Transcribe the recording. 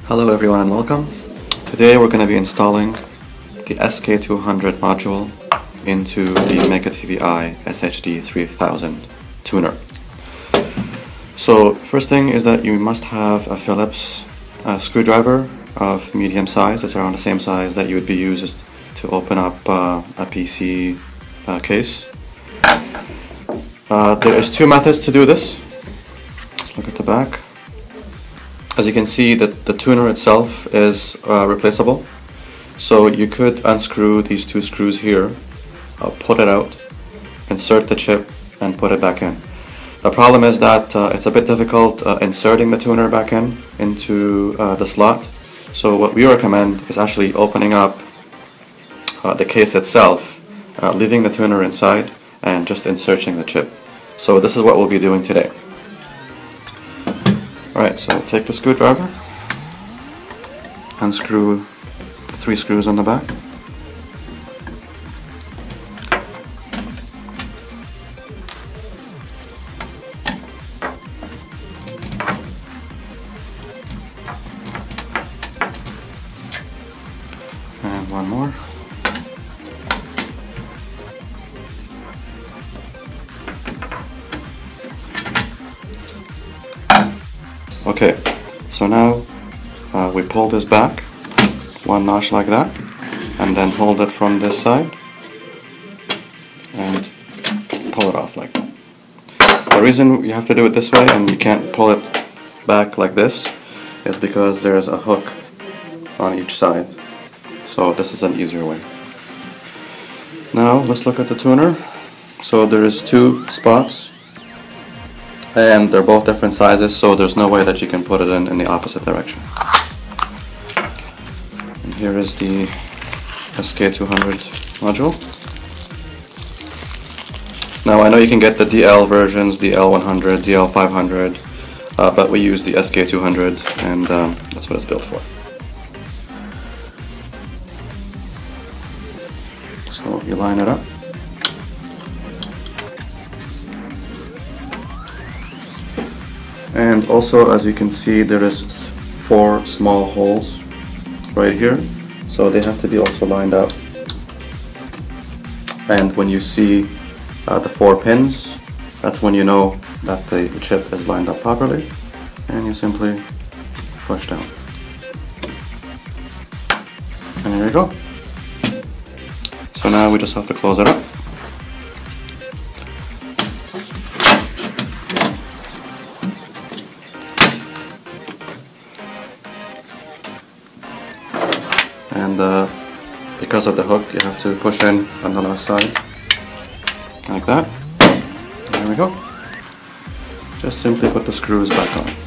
Hello everyone and welcome. Today we're going to be installing the SK200 module into the MegaTVi SHD 3000 tuner. So first thing is that you must have a Phillips screwdriver of medium size. It's around the same size that you would be used to open up a PC case. There is two methods to do this. Let's look at the back. As you can see, the tuner itself is replaceable. So you could unscrew these two screws here, pull it out, insert the chip, and put it back in. The problem is that it's a bit difficult inserting the tuner back into the slot. So what we recommend is actually opening up the case itself, leaving the tuner inside, and just inserting the chip. So this is what we'll be doing today. Alright, so take the screwdriver, unscrew the three screws on the back. And one more. Okay, so now we pull this back one notch like that, and then hold it from this side and pull it off like that. The reason you have to do it this way and you can't pull it back like this is because there's a hook on each side. So this is an easier way. Now let's look at the tuner. So there is two spots, and they're both different sizes, so there's no way that you can put it in the opposite direction. And here is the SK200 module. Now I know you can get the DL versions, DL100, DL500, but we use the SK200, and that's what it's built for. So you line it up. And also, as you can see, there is 4 small holes right here, so they have to be also lined up. And when you see the 4 pins, that's when you know that the chip is lined up properly, and you simply push down. And there you go. So now we just have to close it up. And because of the hook, you have to push in on the last side, like that. There we go. Just simply put the screws back on.